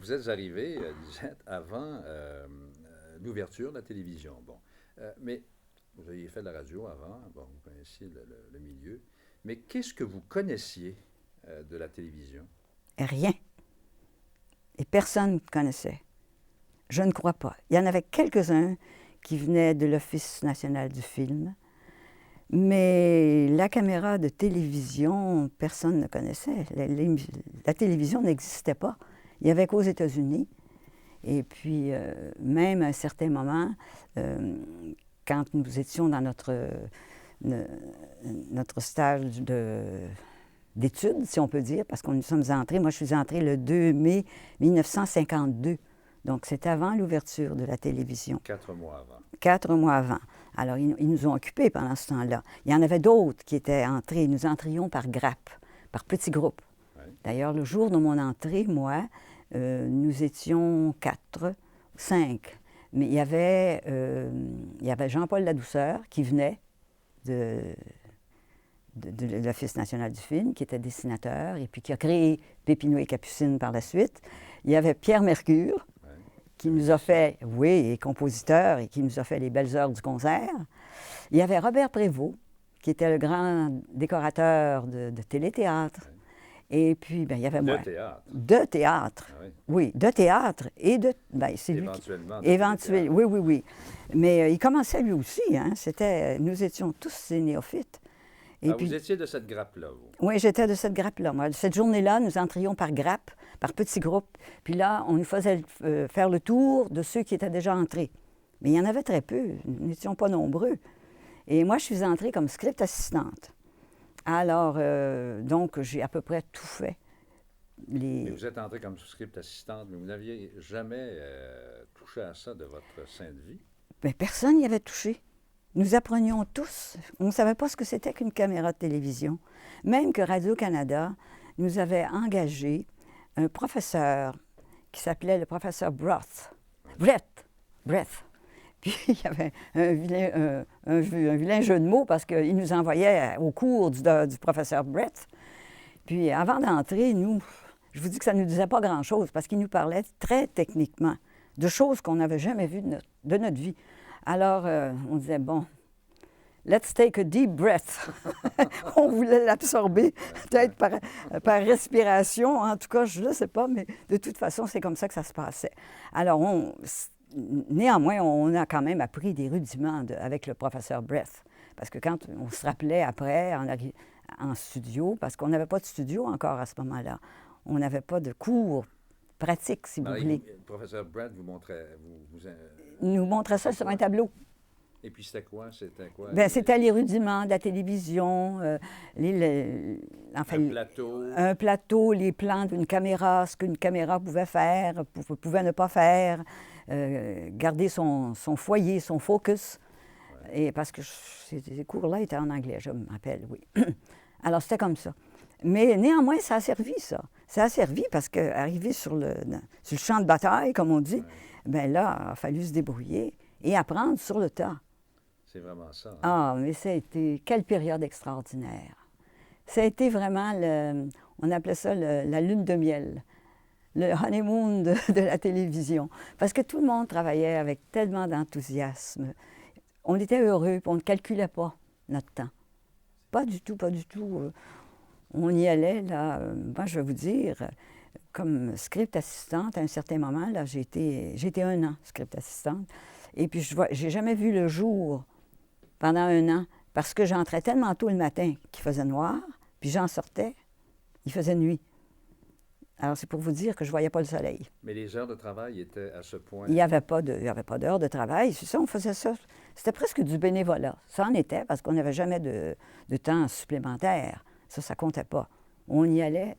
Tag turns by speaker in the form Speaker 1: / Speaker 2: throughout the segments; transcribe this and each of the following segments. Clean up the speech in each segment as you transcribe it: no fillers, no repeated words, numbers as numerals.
Speaker 1: vous êtes arrivé, Lisette, avant l'ouverture de la télévision. Bon. Mais vous aviez fait de la radio avant, bon, vous connaissiez le milieu. Mais qu'est-ce que vous connaissiez de la télévision?
Speaker 2: Rien. Et personne ne connaissait. Je ne crois pas. Il y en avait quelques-uns qui venaient de l'Office national du film, mais la caméra de télévision, personne ne connaissait. La télévision n'existait pas. Il n'y avait qu'aux États-Unis. Et puis, même à un certain moment, quand nous étions dans notre stage d'études, si on peut dire, parce que nous sommes entrés, moi je suis entrée le 2 mai 1952. Donc, c'est avant l'ouverture de la télévision.
Speaker 1: 4 mois avant.
Speaker 2: 4 mois avant. Alors, ils nous ont occupés pendant ce temps-là. Il y en avait d'autres qui étaient entrés. Nous entrions par grappes, par petits groupes.
Speaker 1: Oui.
Speaker 2: D'ailleurs, le jour de mon entrée, moi, nous étions 4, 5. Mais il y avait Jean-Paul Ladouceur qui venait de l'Office national du film, qui était dessinateur, et puis qui a créé Pépinot et Capucine par la suite. Il y avait Pierre Mercure, qui nous a fait, oui, et compositeur, et qui nous a fait les belles heures du concert. Il y avait Robert Prévost, qui était le grand décorateur de téléthéâtre.
Speaker 1: Oui.
Speaker 2: Et puis, bien, il y avait moi.
Speaker 1: De théâtre.
Speaker 2: De théâtre.
Speaker 1: Ah oui.
Speaker 2: Oui, de théâtre et de... Bien, c'est lui qui...
Speaker 1: Éventuellement.
Speaker 2: Éventuellement, oui, oui, oui. Mais il commençait lui aussi, hein. Nous étions tous ces néophytes. Et
Speaker 1: Alors,
Speaker 2: puis,
Speaker 1: vous étiez de cette grappe-là, vous?
Speaker 2: oui, j'étais de cette grappe-là. Moi. Cette journée-là, nous entrions par grappe, par petits groupes. Puis là, on nous faisait faire le tour de ceux qui étaient déjà entrés. Mais il y en avait très peu. Nous n'étions pas nombreux. Et moi, je suis entrée comme script assistante. Alors, donc, j'ai à peu près tout fait.
Speaker 1: Mais vous êtes entrée comme script assistante, mais vous n'aviez jamais touché à ça de votre sainte vie?
Speaker 2: Bien, personne n'y avait touché. Nous apprenions tous. On ne savait pas ce que c'était qu'une caméra de télévision. Même que Radio-Canada nous avait engagé un professeur qui s'appelait le professeur Brett. Puis il y avait un vilain jeu de mots parce qu'il nous envoyait au cours du professeur Brett. Puis avant d'entrer, je vous dis que ça ne nous disait pas grand-chose parce qu'il nous parlait très techniquement de choses qu'on n'avait jamais vues de notre vie. Alors, on disait, bon, let's take a deep breath. On voulait l'absorber, peut-être par respiration. En tout cas, je ne sais pas, mais de toute façon, c'est comme ça que ça se passait. Alors, néanmoins, on a quand même appris des rudiments avec le professeur Brett. Parce que quand on se rappelait après, en studio, parce qu'on n'avait pas de studio encore à ce moment-là, on n'avait pas de cours pratiques, si vous voulez.
Speaker 1: Le professeur Brett vous montrait...
Speaker 2: Il nous montrait ça sur un tableau.
Speaker 1: Et puis c'était quoi?
Speaker 2: Bien, c'était les rudiments de la télévision,
Speaker 1: un plateau.
Speaker 2: Un plateau, les plans d'une caméra, ce qu'une caméra pouvait faire, pouvait ne pas faire, garder son foyer, son focus. Ouais. Et parce que ces cours-là étaient en anglais, je me rappelle, oui. Alors, c'était comme ça. Mais néanmoins, ça a servi, ça. Ça a servi parce qu'arriver sur le champ de bataille, comme on dit, bien là, il a fallu se débrouiller et apprendre sur le tas.
Speaker 1: C'est vraiment ça. Hein?
Speaker 2: Ah, mais ça a été... Quelle période extraordinaire. Ça a été vraiment, on appelait ça la lune de miel, le honeymoon de la télévision. Parce que tout le monde travaillait avec tellement d'enthousiasme. On était heureux, puis on ne calculait pas notre temps. Pas du tout, pas du tout. On y allait, là. Moi, je vais vous dire, comme script assistante, à un certain moment, là, j'ai été 1 an script assistante. Et puis, j'ai jamais vu le jour pendant 1 an, parce que j'entrais tellement tôt le matin qu'il faisait noir, puis j'en sortais, il faisait nuit. Alors, c'est pour vous dire que je ne voyais pas le soleil.
Speaker 1: Mais les heures de travail étaient à ce point...
Speaker 2: Il n'y avait pas d'heures de travail. C'est ça, on faisait ça. C'était presque du bénévolat. Ça en était, parce qu'on n'avait jamais de temps supplémentaire. Ça ne comptait pas. On y allait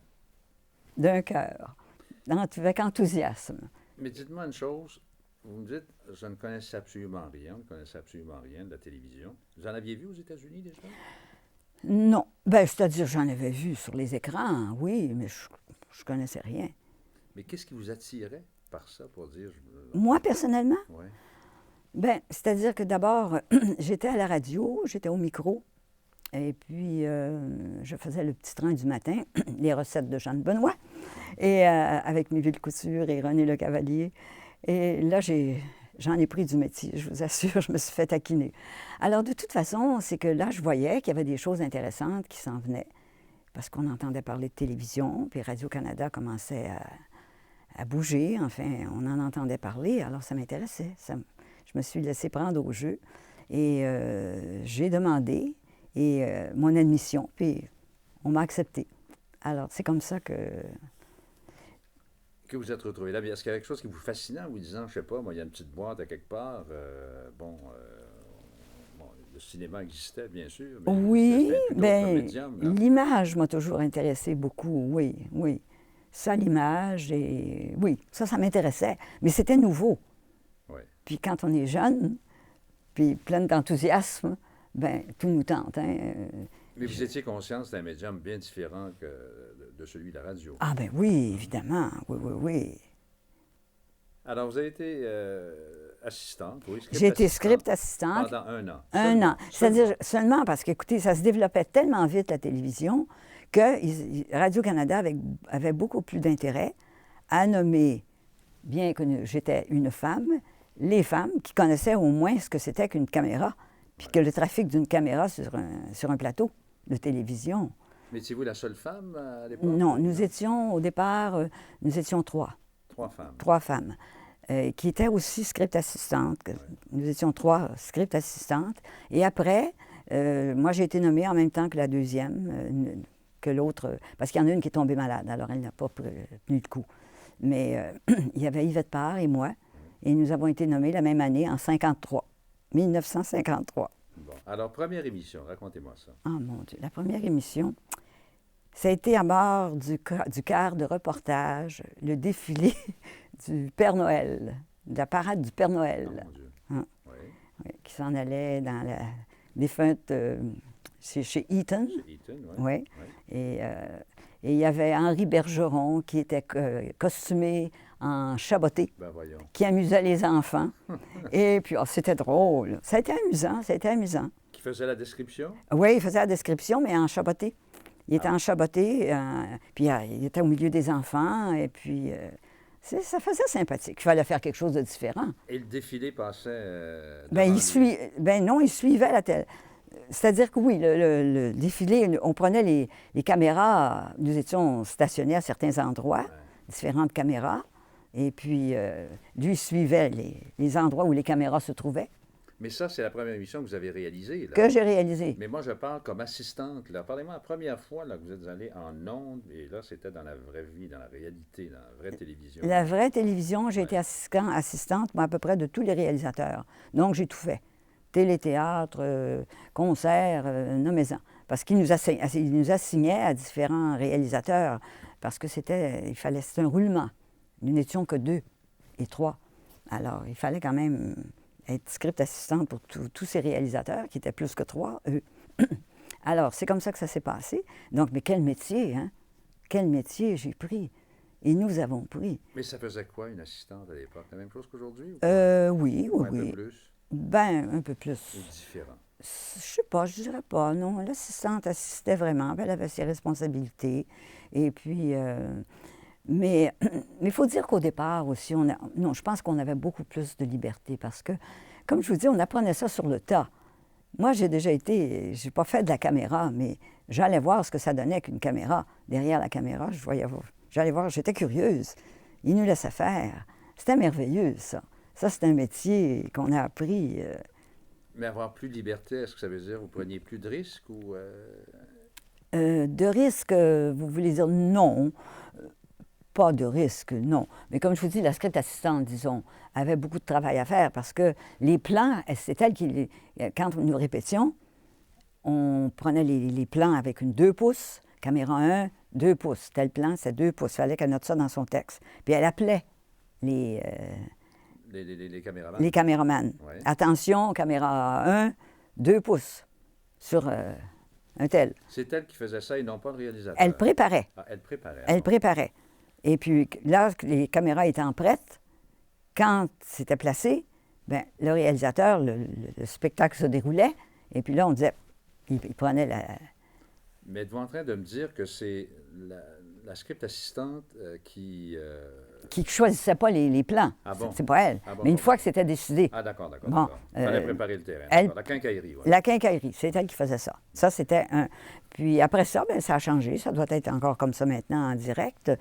Speaker 2: d'un cœur, avec enthousiasme.
Speaker 1: Mais dites-moi une chose. Vous me dites, je ne connaissais absolument rien de la télévision. Vous en aviez vu aux États-Unis déjà?
Speaker 2: Non. Bien, c'est-à-dire, j'en avais vu sur les écrans, oui, mais je ne connaissais rien.
Speaker 1: Mais qu'est-ce qui vous attirait par ça, pour dire...
Speaker 2: Moi, personnellement?
Speaker 1: Oui.
Speaker 2: Bien, c'est-à-dire que d'abord, j'étais à la radio, j'étais au micro, et puis je faisais le petit train du matin, les recettes de Jeanne Benoît. Et avec Miville Couture et René Le Cavalier. Et là, j'en ai pris du métier, je vous assure, je me suis fait taquiner. Alors, de toute façon, c'est que là, je voyais qu'il y avait des choses intéressantes qui s'en venaient, parce qu'on entendait parler de télévision, puis Radio-Canada commençait à bouger, enfin, on en entendait parler, alors ça m'intéressait. Je me suis laissée prendre au jeu, et j'ai demandé mon admission, puis on m'a accepté. Alors, c'est comme ça que
Speaker 1: vous êtes retrouvé là. Est-ce qu'il y a quelque chose qui vous fascinait en vous disant, je sais pas, moi, il y a une petite boîte à quelque part, bon, le cinéma existait, bien sûr, mais
Speaker 2: oui,
Speaker 1: c'était plutôt comme médium, là.
Speaker 2: l'image m'a toujours intéressée beaucoup, oui, oui. Ça, l'image, et oui, ça m'intéressait, mais c'était nouveau.
Speaker 1: Oui.
Speaker 2: Puis quand on est jeune, puis plein d'enthousiasme, bien, tout nous tente, hein.
Speaker 1: Mais vous étiez conscience d'un médium bien différent que de celui de la radio.
Speaker 2: Ah ben oui, évidemment, oui, oui, oui.
Speaker 1: Alors, vous avez été assistante, oui,
Speaker 2: J'ai été script assistante.
Speaker 1: Pendant un an.
Speaker 2: Un an. C'est-à-dire seulement parce qu'écoutez, ça se développait tellement vite, la télévision, que Radio-Canada avait beaucoup plus d'intérêt à nommer, bien que j'étais une femme, les femmes qui connaissaient au moins ce que c'était qu'une caméra, puis que le trafic d'une caméra sur un plateau de télévision.
Speaker 1: Mais étiez-vous la seule femme à l'époque?
Speaker 2: Non, nous étions, au départ, nous étions trois.
Speaker 1: Trois femmes.
Speaker 2: Trois femmes. Qui étaient aussi script assistantes.
Speaker 1: Ouais.
Speaker 2: Nous étions trois script assistantes. Et après, moi, j'ai été nommée en même temps que la deuxième, que l'autre, parce qu'il y en a une qui est tombée malade, alors elle n'a pas tenu le coup. Mais il y avait Yvette Parr et moi, et nous avons été nommés la même année, en 1953.
Speaker 1: Bon, alors, première émission, racontez-moi ça.
Speaker 2: Ah, mon Dieu, la première émission, ça a été à bord du car de reportage, le défilé du Père Noël, de la parade du Père Noël.
Speaker 1: Oh, mon Dieu.
Speaker 2: Hein?
Speaker 1: Oui.
Speaker 2: Oui, qui s'en allait dans la défunte, chez Eaton.
Speaker 1: Chez Eaton, oui.
Speaker 2: Oui.
Speaker 1: Oui.
Speaker 2: Et il y avait Henri Bergeron qui était costumé en chaboté,
Speaker 1: Ben voyons.
Speaker 2: qui amusait les enfants. Et puis, c'était drôle. Ça a été amusant, ça a été amusant.
Speaker 1: Qui faisait la description?
Speaker 2: Oui, il faisait la description, mais en chaboté. Il était en chaboté, puis il était au milieu des enfants, et puis ça faisait sympathique. Il fallait faire quelque chose de différent.
Speaker 1: Et le défilé passait
Speaker 2: Bien,
Speaker 1: devant lui.
Speaker 2: non, il suivait la télé. C'est-à-dire que oui, le défilé, on prenait les caméras, nous étions stationnés à certains endroits,
Speaker 1: Ouais.
Speaker 2: différentes caméras, et puis lui suivait les endroits où les caméras se trouvaient,
Speaker 1: Mais ça, c'est la première émission que vous avez réalisée, là.
Speaker 2: que j'ai réalisé.
Speaker 1: Mais moi, je parle comme assistante, là. Parlez-moi la première fois là, que vous êtes allée en ondes, et là, c'était dans la vraie vie, dans la réalité, dans la vraie télévision.
Speaker 2: La vraie télévision, j'ai
Speaker 1: Ouais.
Speaker 2: été assistante, moi, à peu près de tous les réalisateurs. Donc, j'ai tout fait. Télé-théâtre, concerts, nommez-en. Parce qu'ils nous assignaient à différents réalisateurs, parce que c'était un roulement. Nous n'étions que 2 et 3. Alors, il fallait quand même être script assistante pour tous ces réalisateurs, qui étaient plus que 3, eux. Alors, c'est comme ça que ça s'est passé. Donc, mais quel métier, hein? Quel métier j'ai pris. Et nous avons pris.
Speaker 1: Mais ça faisait quoi, une assistante à l'époque? La même chose qu'aujourd'hui?
Speaker 2: Oui,
Speaker 1: Ou
Speaker 2: oui,
Speaker 1: un peu
Speaker 2: oui.
Speaker 1: plus?
Speaker 2: Ben, un peu
Speaker 1: Ou
Speaker 2: plus.
Speaker 1: différent?
Speaker 2: Je sais pas, je dirais pas. Non, l'assistante assistait vraiment. Elle avait ses responsabilités. Et puis, mais il faut dire qu'au départ aussi, non, je pense qu'on avait beaucoup plus de liberté parce que, comme je vous dis, on apprenait ça sur le tas. Moi, j'ai pas fait de la caméra, mais j'allais voir ce que ça donnait qu'une caméra. Derrière la caméra, j'allais voir, j'étais curieuse. Ils nous laissaient faire. C'était merveilleux, ça. Ça, c'est un métier qu'on a appris.
Speaker 1: Mais avoir plus de liberté, est-ce que ça veut dire que vous preniez plus de risques ou...
Speaker 2: De risque, vous voulez dire non. Pas de risque, non. Mais comme je vous dis, la script assistante, disons, avait beaucoup de travail à faire parce que les plans, c'est elle qui... Quand nous répétions, on prenait les plans avec une 2 pouces, caméra 1, 2 pouces. Tel plan, c'est 2 pouces. Il fallait qu'elle note ça dans son texte. Puis elle appelait les
Speaker 1: caméramans?
Speaker 2: Les caméramans.
Speaker 1: Ouais.
Speaker 2: Attention, caméra 1, 2 pouces sur un tel.
Speaker 1: C'est elle qui faisait ça et non pas le réalisateur?
Speaker 2: Elle préparait.
Speaker 1: Ah, elle préparait.
Speaker 2: Elle préparait. Et puis là, les caméras étant prêtes, quand c'était placé, bien, le réalisateur, le spectacle se déroulait, et puis là, on disait, il prenait la...
Speaker 1: Mais êtes-vous en train de me dire que c'est la script assistante qui...
Speaker 2: Qui ne choisissait pas les plans.
Speaker 1: Ah bon?
Speaker 2: C'est pas elle.
Speaker 1: Ah bon,
Speaker 2: Mais une
Speaker 1: bon.
Speaker 2: fois que c'était décidé,
Speaker 1: Ah, d'accord, d'accord.
Speaker 2: Bon,
Speaker 1: Il fallait préparer le terrain.
Speaker 2: elle-
Speaker 1: d'accord. La quincaillerie, oui.
Speaker 2: la quincaillerie, c'est elle qui faisait ça. Ça, c'était un... Puis après ça, bien, ça a changé. Ça doit être encore comme ça maintenant en direct.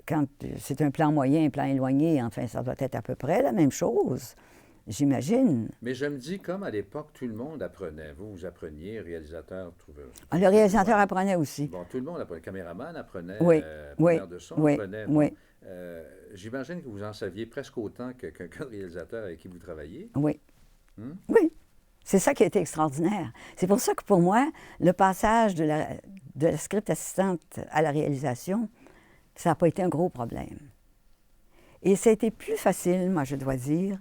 Speaker 2: Quand c'est un plan moyen, un plan éloigné, enfin, ça doit être à peu près la même chose, j'imagine.
Speaker 1: Mais je me dis, comme à l'époque, tout le monde apprenait. Vous appreniez, réalisateur trouvait...
Speaker 2: Le réalisateur apprenait aussi.
Speaker 1: Bon, tout le monde apprenait. Le caméraman apprenait,
Speaker 2: Oui, oui,
Speaker 1: preneur de son
Speaker 2: oui,
Speaker 1: apprenait.
Speaker 2: oui.
Speaker 1: J'imagine que vous en saviez presque autant qu'un réalisateur avec qui vous travaillez.
Speaker 2: Oui.
Speaker 1: Hmm?
Speaker 2: Oui. C'est ça qui a été extraordinaire. C'est pour ça que pour moi, le passage de la script assistante à la réalisation, ça n'a pas été un gros problème. Et ça a été plus facile, moi, je dois dire,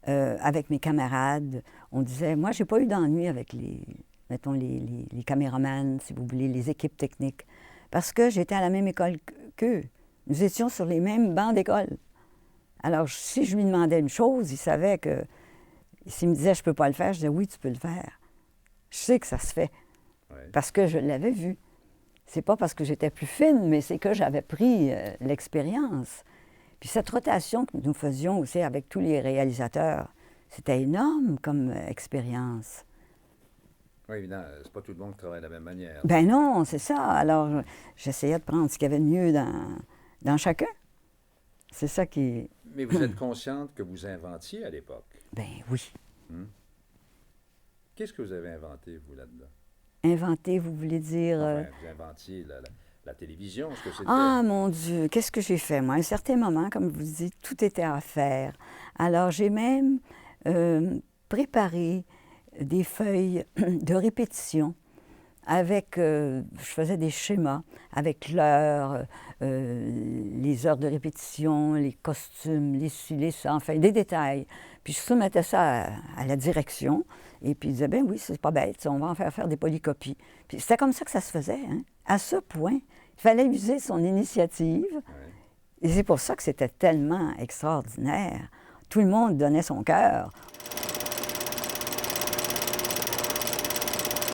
Speaker 2: avec mes camarades. On disait, moi, j'ai pas eu d'ennui avec mettons, les caméramans, si vous voulez, les équipes techniques, parce que j'étais à la même école qu'eux. Nous étions sur les mêmes bancs d'école. Alors, si je lui demandais une chose, il savait que s'il me disait « je peux pas le faire », je disais « oui, tu peux le faire ». Je sais que ça se fait,
Speaker 1: Ouais.
Speaker 2: parce que je l'avais vu. C'est pas parce que j'étais plus fine, mais c'est que j'avais pris l'expérience. Puis cette rotation que nous faisions aussi avec tous les réalisateurs, c'était énorme comme expérience.
Speaker 1: Oui, évidemment, c'est pas tout le monde qui travaille de la même manière.
Speaker 2: Ben non, c'est ça. Alors, j'essayais de prendre ce qu'il y avait de mieux dans chacun. C'est ça qui...
Speaker 1: Mais vous êtes consciente que vous inventiez à l'époque.
Speaker 2: Ben oui.
Speaker 1: Qu'est-ce que vous avez inventé, vous, là-dedans?
Speaker 2: Inventer, vous voulez dire...
Speaker 1: Enfin, vous inventiez la télévision, ce que c'était.
Speaker 2: Ah, mon Dieu, qu'est-ce que j'ai fait, moi? À un certain moment, comme vous dites, tout était à faire. Alors, j'ai même préparé des feuilles de répétition avec... je faisais des schémas avec l'heure, les heures de répétition, les costumes, les ci, les ça, enfin, des détails. Puis je soumettais ça à la direction, et puis ils disaient, ben oui, c'est pas bête, on va en faire des polycopies. Puis c'était comme ça que ça se faisait, hein? À ce point. Il fallait user son initiative.
Speaker 1: Ouais.
Speaker 2: Et c'est pour ça que c'était tellement extraordinaire. Tout le monde donnait son cœur.